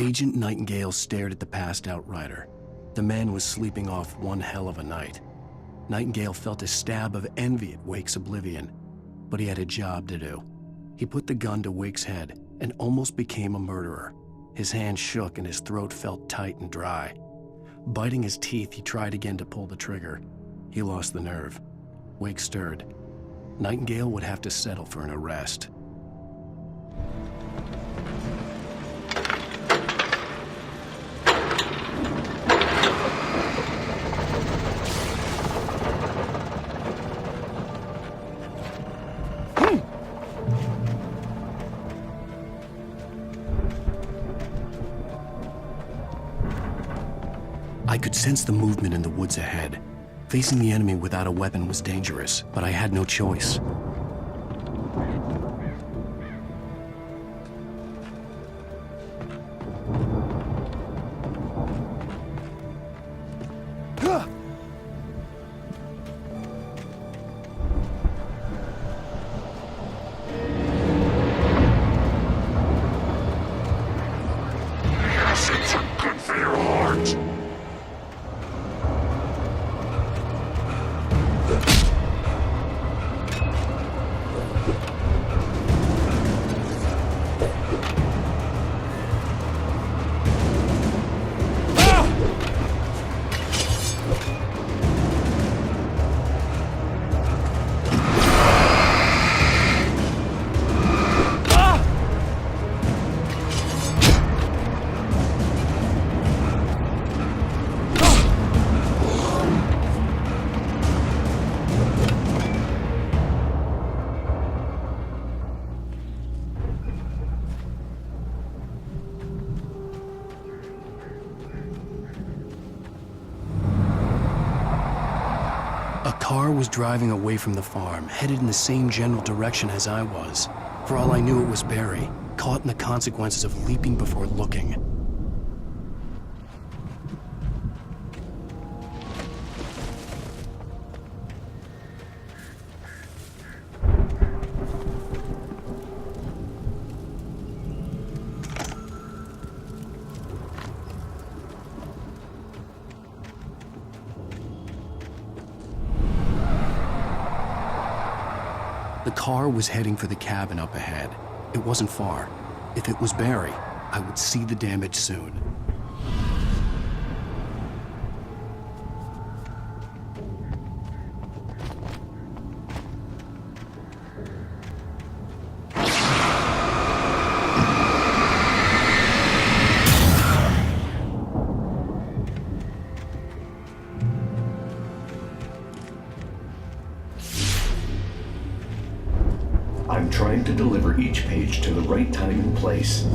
Agent Nightingale stared at the passed-out rider. The man was sleeping off one hell of a night. Nightingale felt a stab of envy at Wake's oblivion, but he had a job to do. He put the gun to Wake's head and almost became a murderer. His hand shook and his throat felt tight and dry. Biting his teeth, he tried again to pull the trigger. He lost the nerve. Wake stirred. Nightingale would have to settle for an arrest. I could sense the movement in the woods ahead. Facing the enemy without a weapon was dangerous, but I had no choice. Acids are good for your heart. A car was driving away from the farm, headed in the same general direction as I was. For all I knew, it was Barry, caught in the consequences of leaping before looking. The car was heading for the cabin up ahead. It wasn't far. If it was Barry, I would see the damage soon. I'm trying to deliver each page to the right time and place.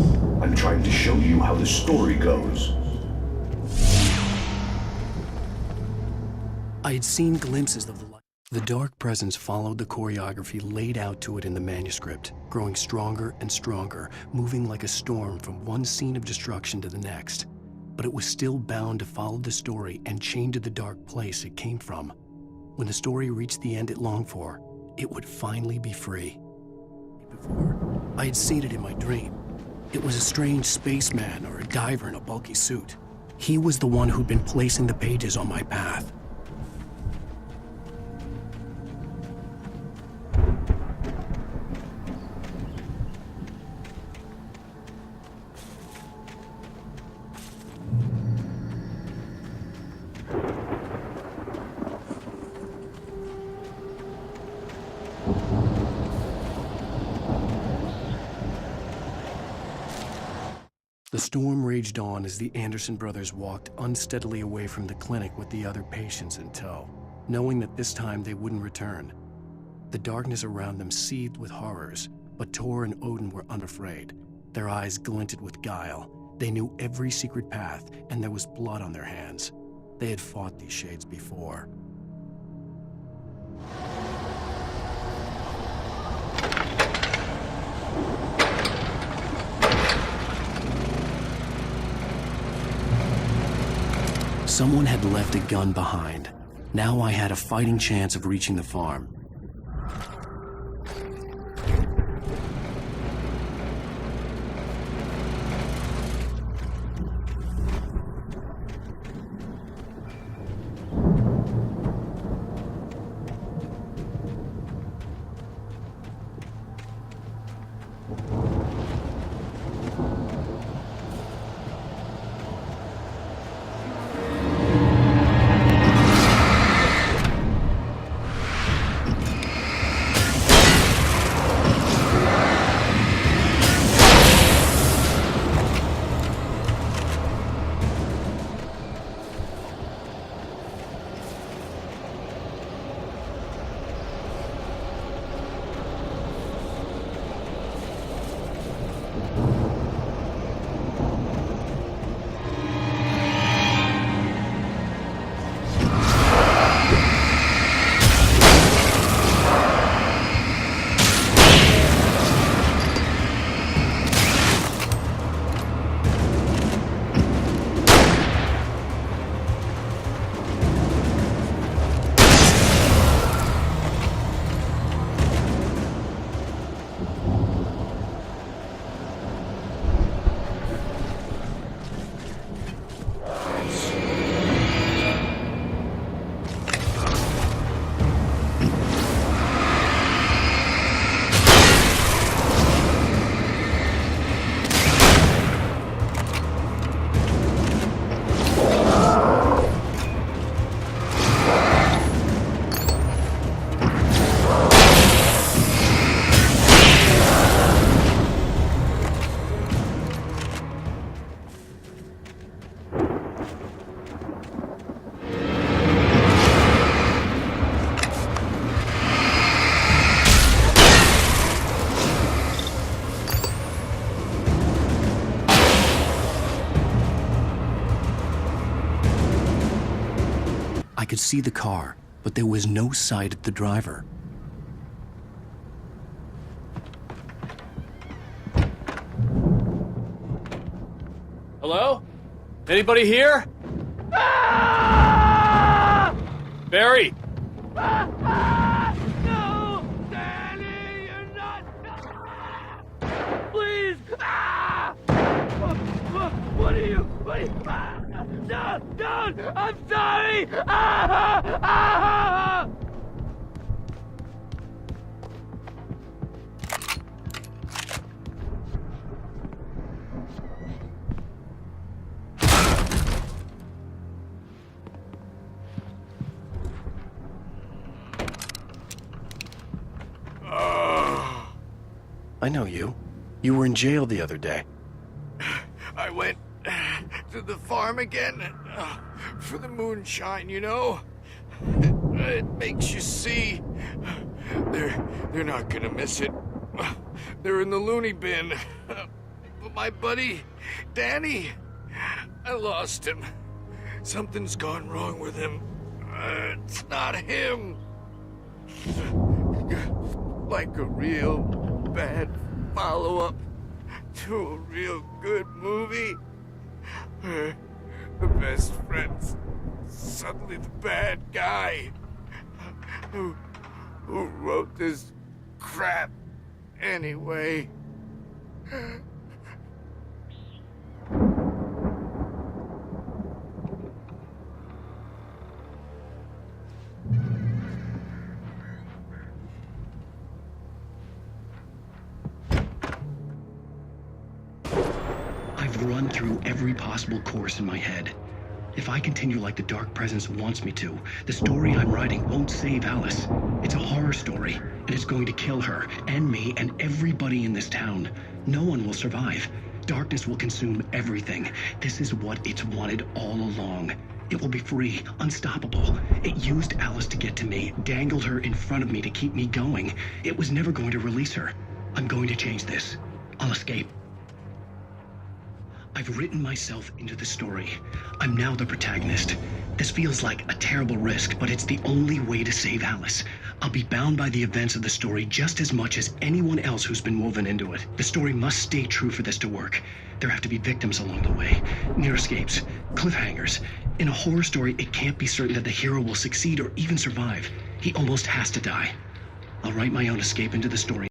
I'm trying to show you how the story goes. I had seen glimpses of the light. The dark presence followed the choreography laid out to it in the manuscript, growing stronger and stronger, moving like a storm from one scene of destruction to the next. But it was still bound to follow the story and chained to the dark place it came from. When the story reached the end it longed for, it would finally be free. Before, I had seen it in my dream. It was a strange spaceman or a diver in a bulky suit. He was the one who'd been placing the pages on my path. The storm raged on as the Anderson brothers walked unsteadily away from the clinic with the other patients in tow, knowing that this time they wouldn't return. The darkness around them seethed with horrors, but Tor and Odin were unafraid. Their eyes glinted with guile. They knew every secret path, and there was blood on their hands. They had fought these shades before. Someone had left a gun behind. Now I had a fighting chance of reaching the farm. could see the car, but there was no sight of the driver. Hello? Anybody here? Ah! Barry! No! Danny, you're not... Please! What are you... No! Don't! I'm sorry! I know you. You were in jail the other day. I went to the farm again for the moonshine, you know? It makes you see. They're not gonna miss it. They're in the loony bin. But my buddy, Danny, I lost him. Something's gone wrong with him. It's not him. Like a real bad follow-up to a real good movie. The best friend's suddenly the bad guy. Who wrote this crap anyway? I've run through every possible course in my head. If I continue like the Dark Presence wants me to, the story I'm writing won't save Alice. It's a horror story, and it's going to kill her, and me, and everybody in this town. No one will survive. Darkness will consume everything. This is what it's wanted all along. It will be free, unstoppable. It used Alice to get to me, dangled her in front of me to keep me going. It was never going to release her. I'm going to change this. I'll escape. I've written myself into the story. I'm now the protagonist. This feels like a terrible risk, but it's the only way to save Alice. I'll be bound by the events of the story just as much as anyone else who's been woven into it. The story must stay true for this to work. There have to be victims along the way, near escapes, cliffhangers. In a horror story, it can't be certain that the hero will succeed or even survive. He almost has to die. I'll write my own escape into the story.